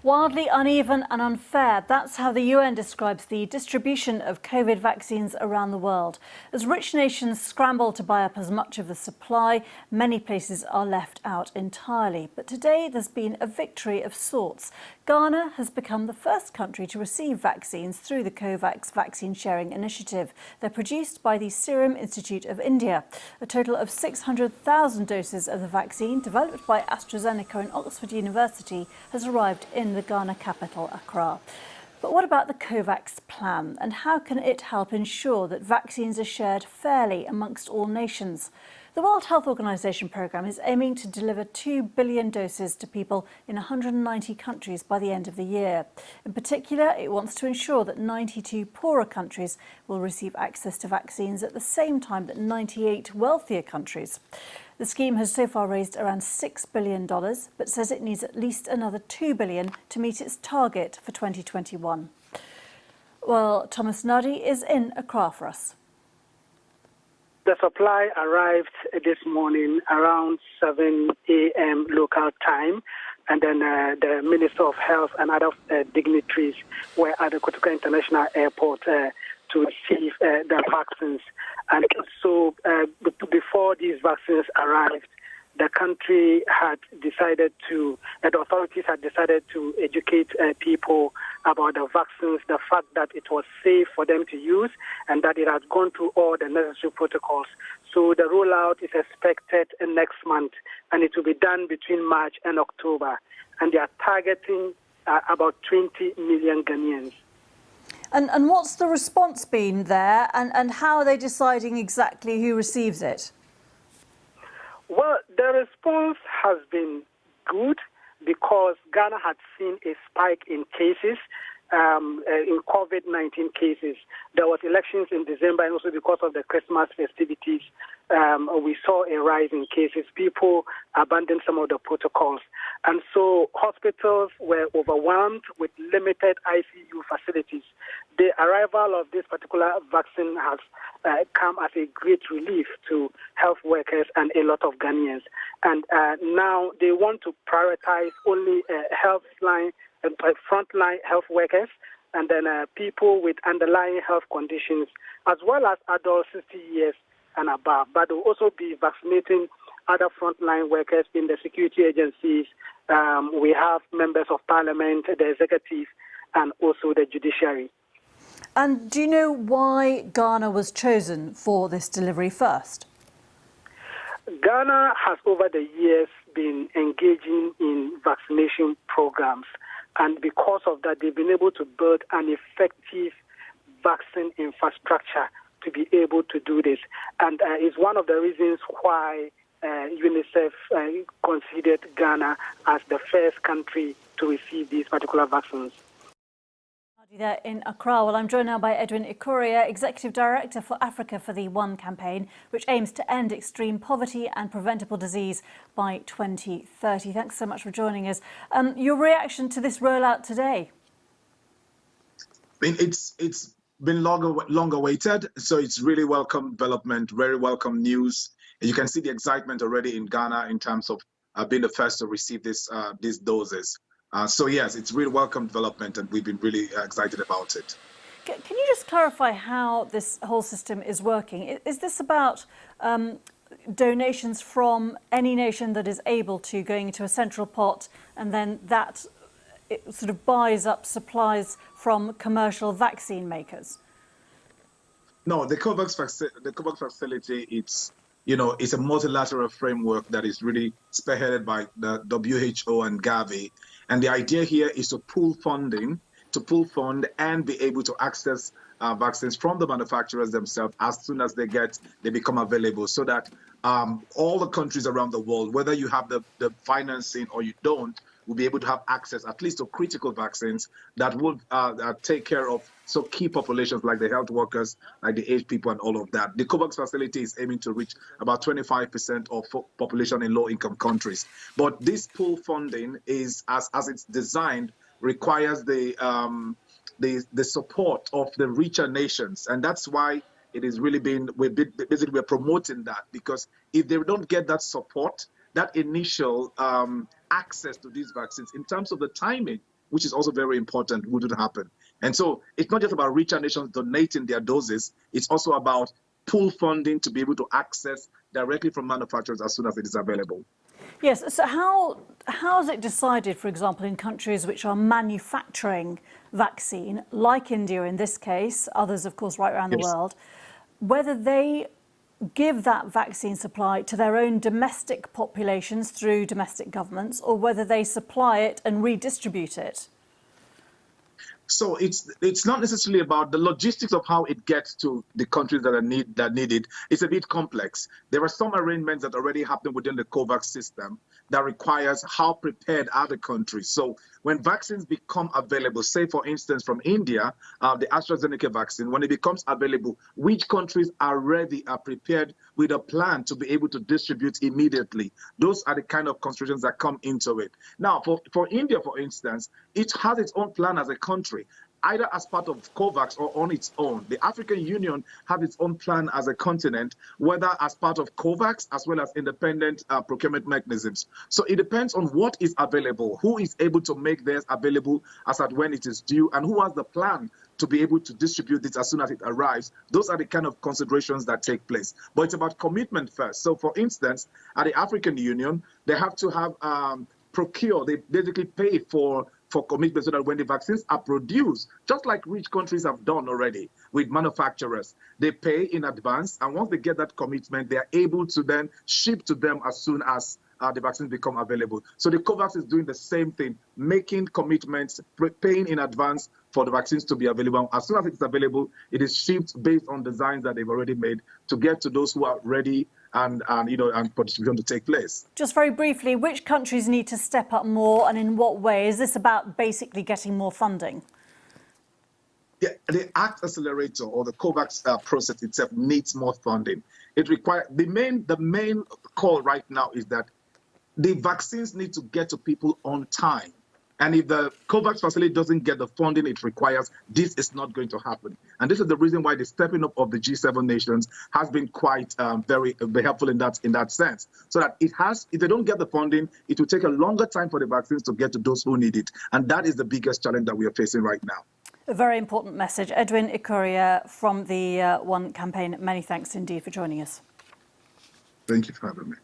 Wildly uneven and unfair. That's how the UN describes the distribution of COVID vaccines around the world. As rich nations scramble to buy up as much of the supply, many places are left out entirely. But today there's been a victory of sorts. Ghana has become the first country to receive vaccines through the COVAX Vaccine Sharing Initiative. They're produced by the Serum Institute of India. A total of 600,000 doses of the vaccine, developed by AstraZeneca and Oxford University, has arrived in the Ghana capital, Accra. But what about the COVAX plan, and how can it help ensure that vaccines are shared fairly amongst all nations? The World Health Organization programme is aiming to deliver 2 billion doses to people in 190 countries by the end of the year. In particular, it wants to ensure that 92 poorer countries will receive access to vaccines at the same time that 98 wealthier countries. The scheme has so far raised around $6 billion, but says it needs at least another $2 billion to meet its target for 2021. Well, Thomas Nadi is in Accra for us. The supply arrived this morning around 7 a.m. local time, and then the Minister of Health and other dignitaries were at the Kotoka International Airport to receive the vaccines. And so before these vaccines arrived, the country had decided to, the authorities had decided to educate people about the vaccines, the fact that it was safe for them to use and that it had gone through all the necessary protocols. So the rollout is expected next month, and it will be done between March and October. And they are targeting about 20 million Ghanaians. And what's the response been there, and how are they deciding exactly who receives it? Well, the response has been good because Ghana had seen a spike in cases, in COVID-19 cases. There was elections in December, and also because of the Christmas festivities, we saw a rise in cases. People abandoned some of the protocols. And so hospitals were overwhelmed with limited ICU facilities. The arrival of this particular vaccine has come as a great relief to health workers and a lot of Ghanaians. And now they want to prioritize only frontline health workers, and then people with underlying health conditions, as well as adults 60 years and above. But they'll also be vaccinating other frontline workers in the security agencies. We have members of parliament, the executive, and also the judiciary. And do you know why Ghana was chosen for this delivery first? Ghana has over the years been engaging in vaccination programs, and because of that, they've been able to build an effective vaccine infrastructure to be able to do this. And it's one of the reasons why UNICEF considered Ghana as the first country to receive these particular vaccines. There in Accra. Well, I'm joined now by Edwin Ikoria, Executive Director for Africa for the One campaign, which aims to end extreme poverty and preventable disease by 2030. Thanks so much for joining us. Your reaction to this rollout today? I mean, it's been long awaited, so it's really welcome development, very welcome news. You can see the excitement already in Ghana in terms of being the first to receive these doses. So yes, it's really welcome development, and we've been really excited about it. Can you just clarify how this whole system is working? Is this about donations from any nation that is able to going into a central pot, and then that it sort of buys up supplies from commercial vaccine makers? No, the COVAX facility, it's a multilateral framework that is really spearheaded by the WHO and Gavi. And the idea here is to pool fund and be able to access vaccines from the manufacturers themselves as soon as they become available, so that all the countries around the world, whether you have the financing or you don't, will be able to have access at least to critical vaccines that will take care of key populations like the health workers, like the aged people and all of that. The COVAX facility is aiming to reach about 25% of population in low-income countries. But this pool funding is, as it's designed, requires the support of the richer nations. And that's why it is really we're promoting that, because if they don't get that support, that initial access to these vaccines, in terms of the timing, which is also very important, wouldn't happen. And so it's not just about richer nations donating their doses, it's also about pool funding to be able to access directly from manufacturers as soon as it is available. Yes, so how is it decided, for example, in countries which are manufacturing vaccine, like India in this case, others, of course, right around the world, whether they give that vaccine supply to their own domestic populations through domestic governments, or whether they supply it and redistribute it? So it's not necessarily about the logistics of how it gets to the countries that need it. It's a bit complex. There are some arrangements that already happen within the COVAX system that requires how prepared are the countries. So when vaccines become available, say for instance from India, the AstraZeneca vaccine, when it becomes available, which countries are ready, are prepared with a plan to be able to distribute immediately? Those are the kind of considerations that come into it. Now, for India, for instance, it has its own plan as a country, either as part of COVAX or on its own. The African Union has its own plan as a continent, whether as part of COVAX as well as independent procurement mechanisms. So it depends on what is available, who is able to make theirs available as at when it is due, and who has the plan to be able to distribute it as soon as it arrives. Those are the kind of considerations that take place. But it's about commitment first. So for instance, at the African Union, they have to have procure, they basically pay for commitment so that when the vaccines are produced, just like rich countries have done already with manufacturers, they pay in advance. And once they get that commitment, they are able to then ship to them as soon as the vaccines become available. So the COVAX is doing the same thing, making commitments, paying in advance for the vaccines to be available. As soon as it's available, it is shipped based on designs that they've already made to get to those who are ready and for distribution to take place. Just very briefly, which countries need to step up more, and in what way? Is this about basically getting more funding? Yeah, the ACT Accelerator or the COVAX process itself needs more funding. It requires the main call right now is that the vaccines need to get to people on time. And if the COVAX facility doesn't get the funding it requires, this is not going to happen. And this is the reason why the stepping up of the G7 nations has been quite very helpful in that sense. So that if they don't get the funding, it will take a longer time for the vaccines to get to those who need it. And that is the biggest challenge that we are facing right now. A very important message. Edwin Ikuria from the One campaign, many thanks indeed for joining us. Thank you for having me.